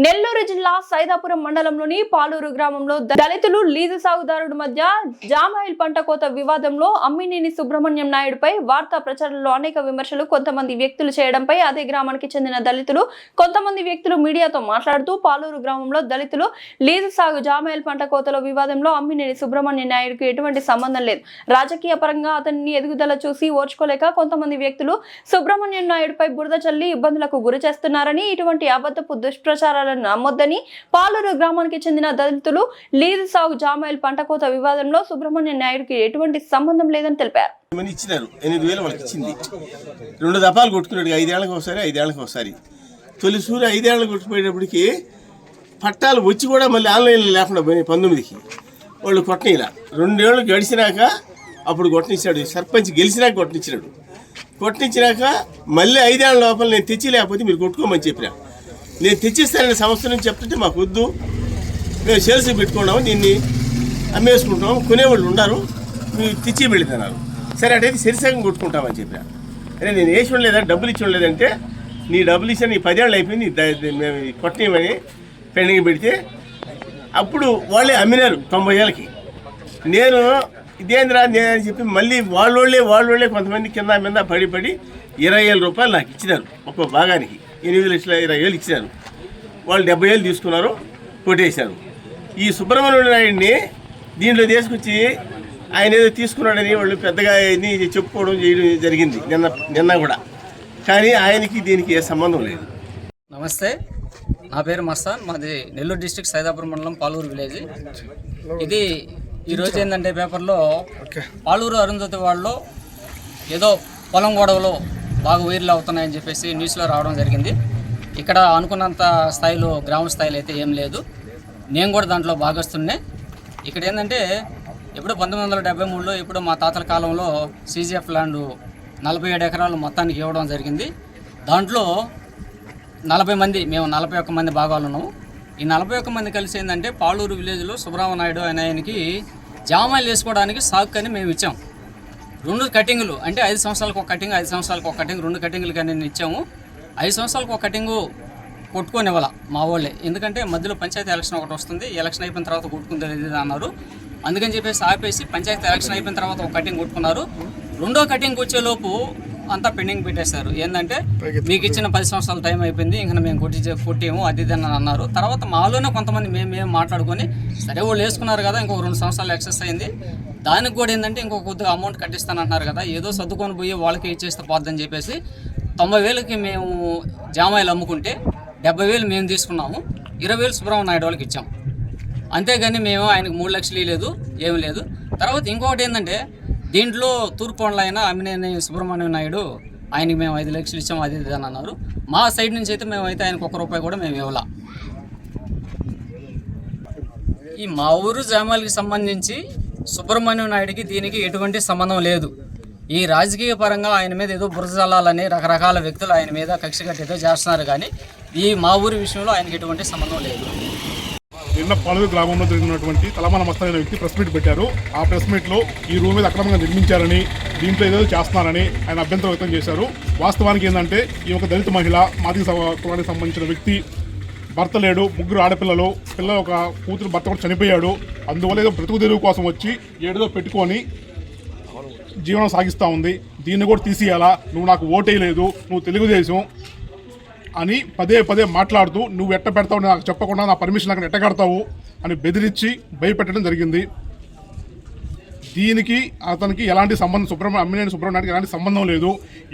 నెల్లూరు జిల్లా సైదాపురం మండలంలోని పాలూరు గ్రామంలో దళితులు లీజు సాగుదారుడి మధ్య జామాయిల్ పంట కోత వివాదంలో అమ్మినేని సుబ్రహ్మణ్యం నాయుడుపై వార్తా ప్రచారంలో అనేక విమర్శలు కొంతమంది వ్యక్తులు చేయడంపై అదే గ్రామానికి చెందిన దళితులు కొంతమంది వ్యక్తులు మీడియాతో మాట్లాడుతూ పాలూరు గ్రామంలో దళితులు లీజు సాగు జామాయిల్ పంట కోతలో వివాదంలో అమ్మినేని సుబ్రహ్మణ్యం నాయుడుకు ఎటువంటి సంబంధం లేదు. రాజకీయ పరంగా అతన్ని ఎదుగుదల చూసి ఓర్చుకోలేక కొంతమంది వ్యక్తులు సుబ్రహ్మణ్యం నాయుడుపై బురద చల్లి ఇబ్బందులకు గురి చేస్తున్నారని, ఇటువంటి అబద్ధపు దుష్ప్రచారాలను నమ్మొద్దని పాలూరు గ్రామానికి చెందిన దళితులు లీజు సాగు జామాయిల్ పంట కోత వివాదంలో సుబ్రహ్మణ్యం నాయుడుకి ఎటువంటి సంబంధం లేదని తెలిపారు. ఇచ్చినారు 8,000 వాళ్ళకి ఇచ్చింది. 2 దఫాలు కొట్టుకున్నాడు, 5 ఏళ్ళకి ఒకసారి. తొలి సూర్య 5 ఏళ్ళకి కొట్టుకుపోయేటప్పటికి పట్టాలు వచ్చి కూడా మళ్ళీ ఆన్లైన్లో లేకుండా పోయినాయి. 19కి వాళ్ళు కొట్టనిలా. 2 ఏళ్ళు గడిచినాక అప్పుడు కొట్టనిచ్చాడు. సర్పంచ్ గెలిచినాక కొట్టనిచ్చినాక మళ్ళీ 5 ఏళ్ళ లోపల నేను తెచ్చి లేకపోతే మీరు కొట్టుకోమని చెప్పినా. నేను తెచ్చిస్తానని సంవత్సరం చెప్తుంటే మాకు వద్దు, మేము సేల్స్ పెట్టుకున్నాము, దీన్ని అమ్మేసుకుంటాము, కొనేవాళ్ళు ఉన్నారు, మీరు తెచ్చి పెడుతున్నారు, సరే అంటే సరిసగం కొట్టుకుంటామని చెప్పినా. అరే నేను వేసి ఉండలేదా, డబ్బులు ఇచ్చి ఉండలేదంటే నీ డబ్బులు ఇచ్చా నీ 10 ఏళ్ళు అయిపోయింది, మేము కొట్టనేమని పెండింగ్ పెడితే అప్పుడు వాళ్ళే అమ్మినారు 90 ఏళ్ళకి. నేను ఇదేంద్రా నేనని చెప్పి మళ్ళీ వాళ్ళోళ్ళే కొంతమంది కింద మీద పడి 20,000 రూపాయలు నాకు ఇచ్చినారు. ఒక్కో భాగానికి 8,20,000 ఇచ్చినారు. వాళ్ళు 70,000 తీసుకున్నారు, కొట్టేశారు. ఈ సుబ్రహ్మణ్యం నాయుడిని దీంట్లో తీసుకొచ్చి ఆయన ఏదో తీసుకున్నాడని వాళ్ళు పెద్దగా చెప్పుకోవడం చేయడం జరిగింది నిన్న కూడా. కానీ ఆయనకి దీనికి ఏ సంబంధం లేదు. నమస్తే, నా పేరు మస్తాన్, మాది నెల్లూరు డిస్ట్రిక్ట్ సైదాపురం మండలం పాలూరు విలేజ్. ఇది ఈరోజు ఏంటంటే పేపర్లో పాలూరు అరుంధతి వాళ్ళలో ఏదో పొలం గొడవలో బాగా వైరల్ అవుతున్నాయని చెప్పేసి న్యూస్లో రావడం జరిగింది. ఇక్కడ అనుకున్నంత స్థాయిలో గ్రామ స్థాయిలో అయితే ఏం లేదు. నేను కూడా దాంట్లో భాగస్తున్నే. ఇక్కడ ఏంటంటే ఎప్పుడు 1973లో ఇప్పుడు మా తాతల కాలంలో CGF ల్యాండ్ 47 ఎకరాలు మొత్తానికి ఇవ్వడం జరిగింది. దాంట్లో 40 మంది, మేము 41 మంది భాగాలు ఉన్నాము. ఈ 41 మంది కలిసి ఏంటంటే పాలూరు విలేజ్లో సుబ్రహ్మణ్యం నాయుడు అనే ఆయనకి జామాయిలు వేసుకోవడానికి సాగుకని మేము ఇచ్చాము. 2 కటింగులు అంటే 5 సంవత్సరాలకు ఒక కటింగ్, 5 సంవత్సరాలకు ఒక కటింగ్, 2 కటింగులు కానీ ఇచ్చాము. 5 సంవత్సరాలకు ఒక కటింగు కొట్టుకొని ఇవ్వాల మా వాళ్ళే. ఎందుకంటే మధ్యలో పంచాయతీ ఎలక్షన్ ఒకటి వస్తుంది, ఎలక్షన్ అయిపోయిన తర్వాత కొట్టుకుంది అన్నారు. అందుకని చెప్పేసి ఆపేసి పంచాయతీ ఎలక్షన్ అయిపోయిన తర్వాత ఒక కటింగ్ కొట్టుకున్నారు. 2వ కటింగ్ వచ్చేలోపు అంతా పెండింగ్ పెట్టేశారు. ఏంటంటే మీకు ఇచ్చిన 10 సంవత్సరాల టైం అయిపోయింది, ఇంకా మేము కొట్టేము అది ఇది అని అన్నారు. తర్వాత మాలోనే కొంతమంది మేము మాట్లాడుకొని సరే వాళ్ళు వేసుకున్నారు కదా, ఇంకొక 2 సంవత్సరాలు ఎక్సెస్ అయింది, దానికి కూడా ఏంటంటే ఇంకొక కొద్దిగా అమౌంట్ కట్టిస్తానంటున్నారు కదా, ఏదో సర్దుకొని పోయి వాళ్ళకి ఇచ్చేస్తే పోద్దని చెప్పేసి 90,000కి మేము జామాయిలు అమ్ముకుంటే 70,000 మేము తీసుకున్నాము. 20,000 సుబ్రహ్మణ్యం నాయుడు వాళ్ళకి ఇచ్చాము. అంతేగాని మేము ఆయనకు 3 లక్షలు లేదు, ఏమి లేదు. తర్వాత ఇంకొకటి ఏంటంటే దీంట్లో తూర్పుండలో అయినా అమ్మినేని సుబ్రహ్మణ్యం నాయుడు ఆయనకి మేము 5 లక్షలు ఇచ్చాము అది ఇది అని అన్నారు. మా సైడ్ నుంచి అయితే మేమైతే ఆయనకు 1 రూపాయి కూడా మేము ఇవ్వాల. ఈ మా ఊరు జామాయిలకి సంబంధించి సుబ్రహ్మణ్యం నాయుడికి దీనికి ఎటువంటి సంబంధం లేదు. ఈ రాజకీయ పరంగా ఆయన మీద ఏదో బురద జల్లాలని రకరకాల వ్యక్తులు ఆయన మీద కక్ష కట్టి ఏదో చేస్తున్నారు, కానీ ఈ మా ఊరి విషయంలో ఆయనకి ఎటువంటి సంబంధం లేదు. నిన్న పాలూరు గ్రామంలో జరిగినటువంటి తలమాన మస్తాన్ అనే వ్యక్తి ప్రెస్ మీట్ పెట్టారు. ఆ ప్రెస్ మీట్లో ఈ రూమ్ మీద అక్రమంగా నిర్మించారని, దీంట్లో ఏదో చేస్తున్నారని ఆయన అభ్యంతరం వ్యక్తం చేశారు. వాస్తవానికి ఏంటంటే ఈ ఒక దళిత మహిళ, మాదిగ కులానికి సంబంధించిన వ్యక్తి, భర్త లేడు, 3 ఆడపిల్లలు, ఒక కూతురు భర్త కూడా చనిపోయాడు. అందువల్ల ఏదో బ్రతుకు తెరువు కోసం వచ్చి ఏదో పెట్టుకొని జీవనం సాగిస్తూ ఉంది. దీన్ని కూడా తీసేయాలా, నువ్వు నాకు ఓటేయలేదు, నువ్వు తెలుగుదేశం అని పదే మాట్లాడుతూ నువ్వు ఎట్ట పెడతావు, నాకు చెప్పకుండా నా పర్మిషన్ నాకు ఎట్ట కడతావు అని బెదిరించి భయపెట్టడం జరిగింది. దీనికి అతనికి ఎలాంటి సంబంధం, అమ్మినేని సుబ్రహ్మణ్యానికి ఎలాంటి సంబంధం లేదు.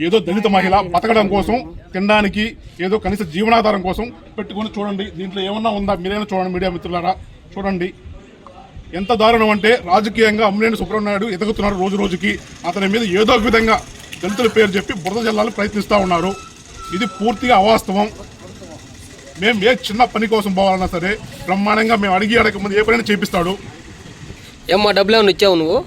ఏదో దళిత మహిళ బతకడం కోసం, తినడానికి ఏదో కనీస జీవనాధారం కోసం పెట్టుకొని చూడండి. దీంట్లో ఏమన్నా ఉందా మీరైనా చూడండి, మీడియా మిత్రులారా చూడండి. ఎంత దారుణం అంటే రాజకీయంగా అమ్మినేని సుబ్రహ్మణ్యం నాయుడు ఎదుగుతున్నారు రోజు రోజుకి. అతని మీద ఏదో ఒక విధంగా దళితుల పేరు చెప్పి బురద జల్లాలని ప్రయత్నిస్తూ ఉన్నారు. ఇది పూర్తిగా అవాస్తవం. మేము ఏ చిన్న పని కోసం పోవాలన్నా సరే బ్రహ్మాండంగా మేము అడగక ముందు ఏ పనైనా చేపిస్తాడు. ఏమ్మా డబ్బులు ఏమైనా ఇచ్చావు నువ్వు?